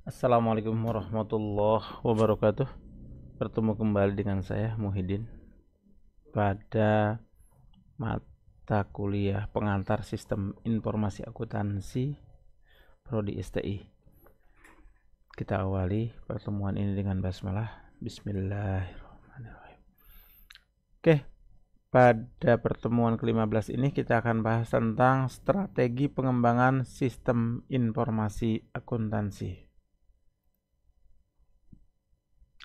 Assalamualaikum warahmatullahi wabarakatuh. Bertemu kembali dengan saya Muhyiddin pada mata kuliah pengantar Sistem Informasi Akuntansi Prodi STI. Kita awali pertemuan ini dengan basmalah. Bismillahirrahmanirrahim. Oke, pada pertemuan ke-15 ini kita akan bahas tentang strategi pengembangan sistem informasi akuntansi.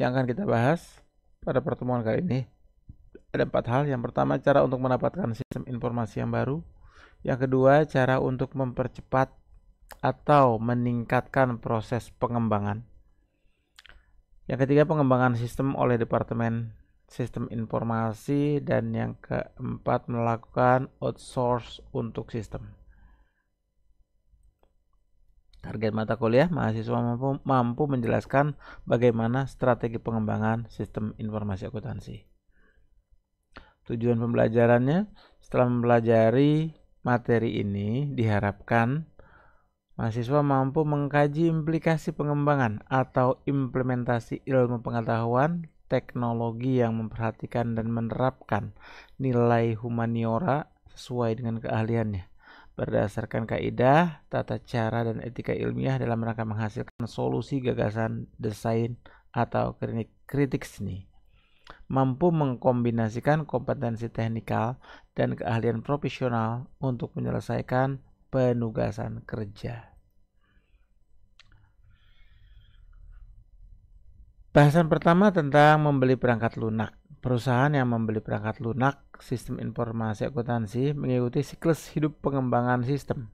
Yang akan kita bahas pada pertemuan kali ini ada 4 hal. Yang pertama, cara untuk mendapatkan sistem informasi yang baru. Yang kedua, cara untuk mempercepat atau meningkatkan proses pengembangan. Yang ketiga, pengembangan sistem oleh Departemen Sistem Informasi. Dan yang keempat, melakukan outsource untuk sistem. Target mata kuliah, mahasiswa mampu menjelaskan bagaimana strategi pengembangan sistem informasi akuntansi. Tujuan pembelajarannya, setelah mempelajari materi ini, diharapkan mahasiswa mampu mengkaji implikasi pengembangan atau implementasi ilmu pengetahuan teknologi yang memperhatikan dan menerapkan nilai humaniora sesuai dengan keahliannya, berdasarkan kaidah, tata cara, dan etika ilmiah dalam rangka menghasilkan solusi gagasan, desain, atau kritik seni. Mampu mengkombinasikan kompetensi teknikal dan keahlian profesional untuk menyelesaikan penugasan kerja. Bahasan pertama tentang membeli perangkat lunak. Perusahaan yang membeli perangkat lunak sistem informasi akuntansi mengikuti siklus hidup pengembangan sistem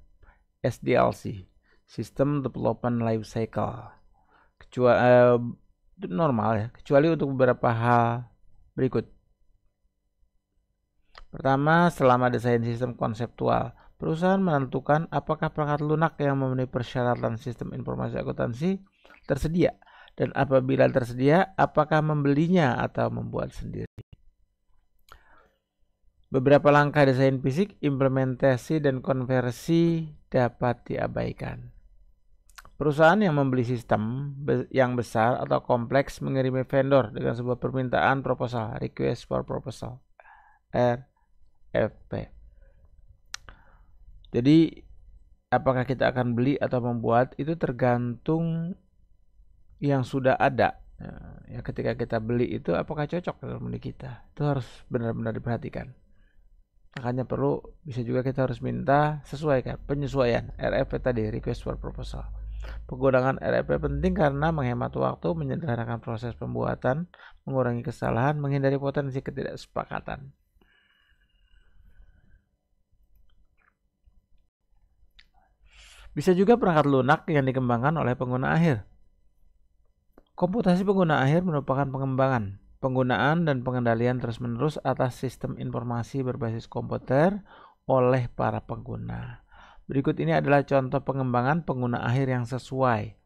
SDLC, System Development Life Cycle. Normal ya, kecuali untuk beberapa hal berikut. Pertama, selama desain sistem konseptual, perusahaan menentukan apakah perangkat lunak yang memenuhi persyaratan sistem informasi akuntansi tersedia, dan apabila tersedia, apakah membelinya atau membuat sendiri. Beberapa langkah desain fisik, implementasi, dan konversi dapat diabaikan. Perusahaan yang membeli sistem yang besar atau kompleks mengirimi vendor dengan sebuah permintaan proposal, request for proposal, RFP. Jadi, apakah kita akan beli atau membuat itu tergantung yang sudah ada. Ya, ketika kita beli itu apakah cocok dengan beli kita, itu harus benar-benar diperhatikan. Makanya bisa juga kita harus minta sesuaikan penyesuaian RFP tadi, request for proposal. Penggunaan RFP penting karena menghemat waktu, menyederhanakan proses pembuatan, mengurangi kesalahan, menghindari potensi ketidaksepakatan. Bisa juga perangkat lunak yang dikembangkan oleh pengguna akhir. Komputasi pengguna akhir merupakan pengembangan, penggunaan, dan pengendalian terus-menerus atas sistem informasi berbasis komputer oleh para pengguna. Berikut ini adalah contoh pengembangan pengguna akhir yang sesuai.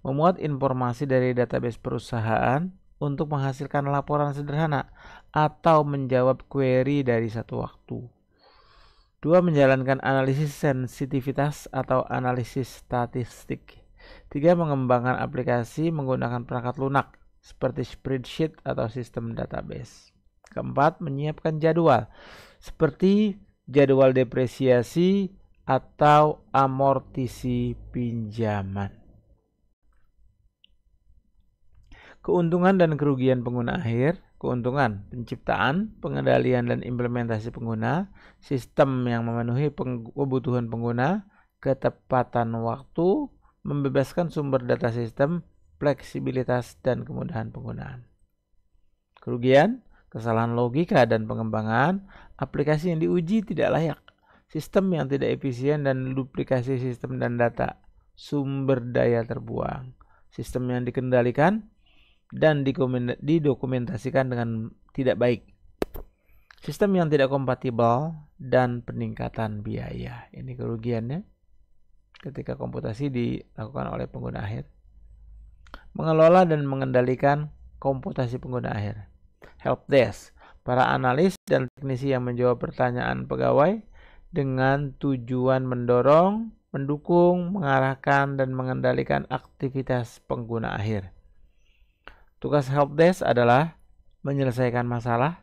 Memuat informasi dari database perusahaan untuk menghasilkan laporan sederhana atau menjawab query dari satu waktu. 2. Menjalankan analisis sensitivitas atau analisis statistik. 3. Mengembangkan aplikasi menggunakan perangkat lunak seperti spreadsheet atau sistem database. 4. Menyiapkan jadwal seperti jadwal depresiasi atau amortisi pinjaman. Keuntungan dan kerugian pengguna akhir. Keuntungan, penciptaan, pengendalian, dan implementasi pengguna, sistem yang memenuhi kebutuhan pengguna, ketepatan waktu, membebaskan sumber data sistem, fleksibilitas, dan kemudahan penggunaan. Kerugian, kesalahan logika dan pengembangan, aplikasi yang diuji tidak layak, sistem yang tidak efisien dan duplikasi sistem dan data, sumber daya terbuang, sistem yang dikendalikan dan didokumentasikan dengan tidak baik, sistem yang tidak kompatibel, dan peningkatan biaya. Ini kerugiannya ketika komputasi dilakukan oleh pengguna akhir. Mengelola dan mengendalikan komputasi pengguna akhir. Helpdesk, para analis dan teknisi yang menjawab pertanyaan pegawai dengan tujuan mendorong, mendukung, mengarahkan, dan mengendalikan aktivitas pengguna akhir. Tugas helpdesk adalah menyelesaikan masalah,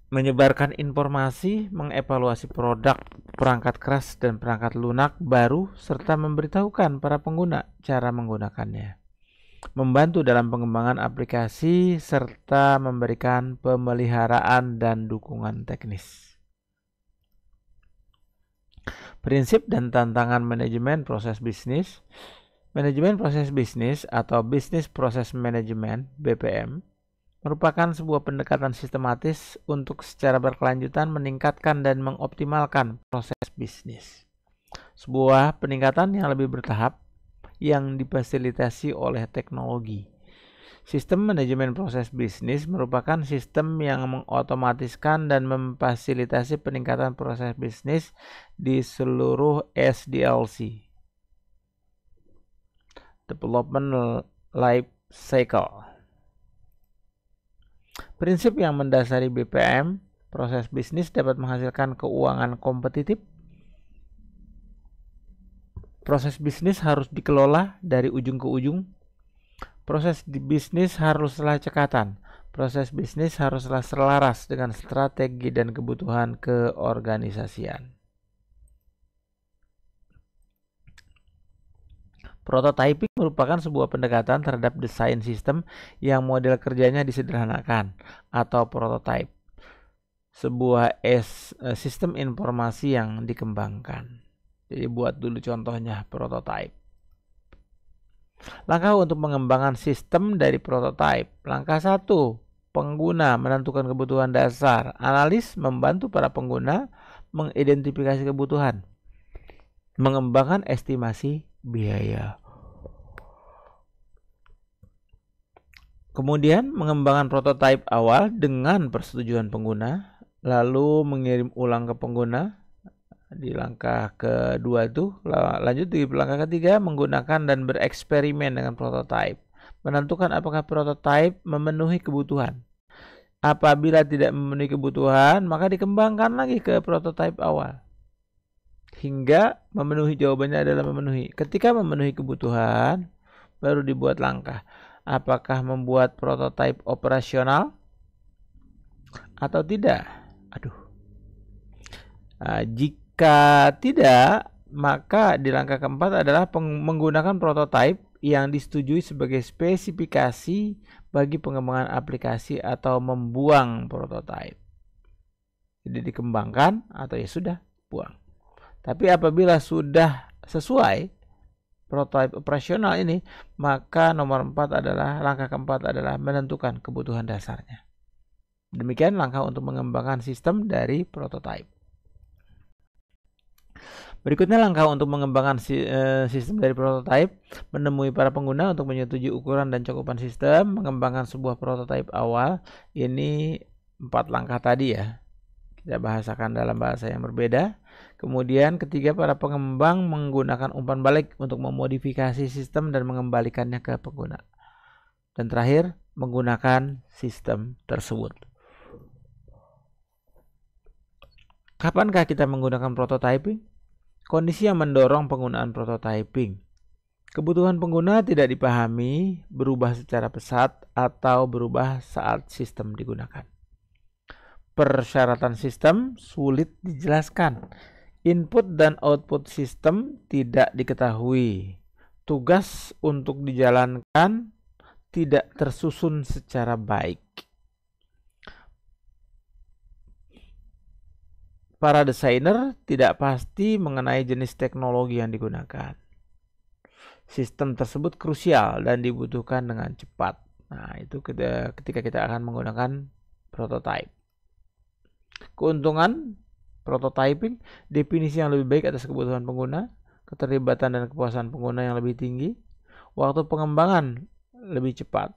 menyebarkan informasi, mengevaluasi produk, perangkat keras dan perangkat lunak baru, serta memberitahukan para pengguna cara menggunakannya, membantu dalam pengembangan aplikasi, serta memberikan pemeliharaan dan dukungan teknis. Prinsip dan tantangan manajemen proses bisnis. Manajemen proses bisnis atau Business Process Management (BPM) merupakan sebuah pendekatan sistematis untuk secara berkelanjutan meningkatkan dan mengoptimalkan proses bisnis. Sebuah peningkatan yang lebih bertahap yang difasilitasi oleh teknologi. Sistem manajemen proses bisnis merupakan sistem yang mengotomatiskan dan memfasilitasi peningkatan proses bisnis di seluruh SDLC, Development Life Cycle. Prinsip yang mendasari BPM, proses bisnis dapat menghasilkan keuangan kompetitif. Proses bisnis harus dikelola dari ujung ke ujung. Proses bisnis haruslah cekatan. Proses bisnis haruslah selaras dengan strategi dan kebutuhan keorganisasian. Prototyping merupakan sebuah pendekatan terhadap desain sistem yang model kerjanya disederhanakan atau prototype. Sebuah sistem informasi yang dikembangkan. Jadi buat dulu contohnya prototype. Langkah untuk mengembangkan sistem dari prototype. Langkah 1, pengguna menentukan kebutuhan dasar. Analis membantu para pengguna mengidentifikasi kebutuhan. Mengembangkan estimasi biaya. Kemudian mengembangkan prototipe awal dengan persetujuan pengguna, lalu mengirim ulang ke pengguna di langkah kedua itu. Lanjut di langkah ketiga, menggunakan dan bereksperimen dengan prototipe, menentukan apakah prototipe memenuhi kebutuhan. Apabila tidak memenuhi kebutuhan, maka dikembangkan lagi ke prototipe awal hingga memenuhi. Jawabannya adalah memenuhi. Ketika memenuhi kebutuhan, baru dibuat langkah. Apakah membuat prototipe operasional atau tidak? Jika tidak, maka di langkah keempat adalah menggunakan prototipe yang disetujui sebagai spesifikasi bagi pengembangan aplikasi atau membuang prototipe. Jadi dikembangkan atau ya sudah, buang. Tapi apabila sudah sesuai prototipe operasional ini, maka langkah keempat adalah menentukan kebutuhan dasarnya. Demikian langkah untuk mengembangkan sistem dari prototipe. Berikutnya langkah untuk mengembangkan sistem dari prototipe, menemui para pengguna untuk menyetujui ukuran dan cakupan sistem, mengembangkan sebuah prototipe awal. Ini 4 langkah tadi ya. Kita bahasakan dalam bahasa yang berbeda. Kemudian ketiga, para pengembang menggunakan umpan balik untuk memodifikasi sistem dan mengembalikannya ke pengguna. Dan terakhir, menggunakan sistem tersebut. Kapankah kita menggunakan prototyping? Kondisi yang mendorong penggunaan prototyping. Kebutuhan pengguna tidak dipahami, berubah secara pesat, atau berubah saat sistem digunakan. Persyaratan sistem sulit dijelaskan. Input dan output sistem tidak diketahui. Tugas untuk dijalankan tidak tersusun secara baik. Para desainer tidak pasti mengenai jenis teknologi yang digunakan. Sistem tersebut krusial dan dibutuhkan dengan cepat. Nah, itu ketika kita akan menggunakan prototype. Keuntungan prototyping, definisi yang lebih baik atas kebutuhan pengguna, keterlibatan dan kepuasan pengguna yang lebih tinggi, waktu pengembangan lebih cepat,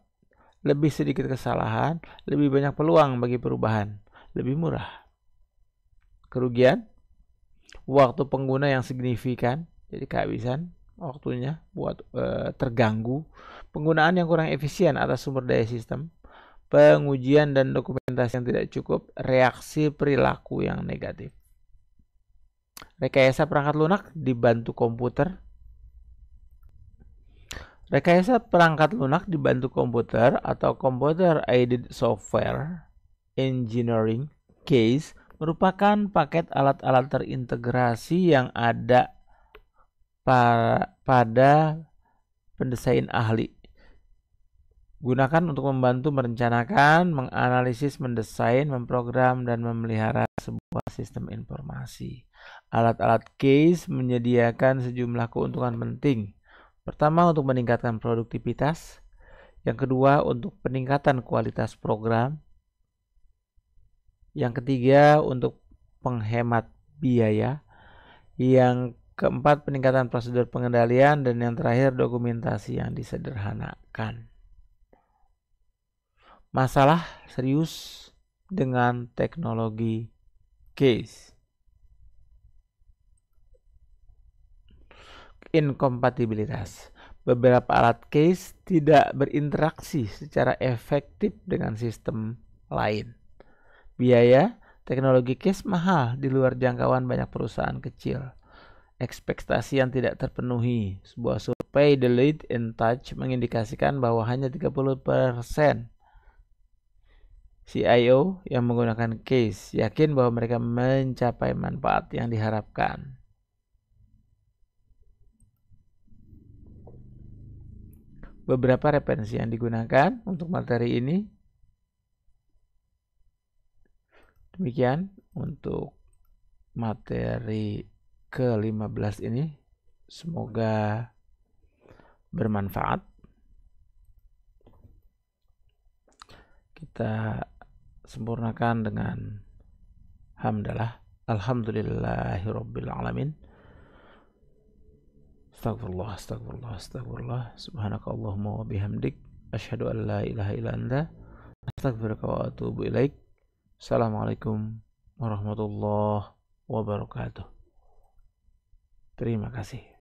lebih sedikit kesalahan, lebih banyak peluang bagi perubahan, lebih murah. Kerugian, waktu pengguna yang signifikan, jadi kehabisan waktunya buat terganggu, penggunaan yang kurang efisien atas sumber daya sistem, pengujian dan dokumentasi yang tidak cukup, reaksi perilaku yang negatif. Rekayasa perangkat lunak dibantu komputer. Rekayasa perangkat lunak dibantu komputer atau Computer Aided Software Engineering Case merupakan paket alat-alat terintegrasi yang ada pada pendesain ahli. Gunakan untuk membantu merencanakan, menganalisis, mendesain, memprogram, dan memelihara sebuah sistem informasi. Alat-alat case menyediakan sejumlah keuntungan penting. Pertama, untuk meningkatkan produktivitas. Yang kedua, untuk peningkatan kualitas program. Yang ketiga, untuk penghemat biaya. Yang keempat, peningkatan prosedur pengendalian. Dan yang terakhir, dokumentasi yang disederhanakan. Masalah serius dengan teknologi case. Inkompatibilitas. Beberapa alat case tidak berinteraksi secara efektif dengan sistem lain. Biaya teknologi case mahal di luar jangkauan banyak perusahaan kecil. Ekspektasi yang tidak terpenuhi. Sebuah survei Deloitte & Touch mengindikasikan bahwa hanya 30% CIO yang menggunakan case yakin bahwa mereka mencapai manfaat yang diharapkan. Beberapa referensi yang digunakan untuk materi ini. Demikian untuk materi ke-15 ini. Semoga bermanfaat. Kita sempurnakan dengan hamdalah. Alhamdulillahirabbil alamin. Astagfirullah, astagfirullah, astagfirullah. Subhanakallahumma wa bihamdik. Asyhadu an la ilaha illa anta. Astaghfiruka wa atubu ilaik. Assalamualaikum warahmatullahi wabarakatuh. Terima kasih.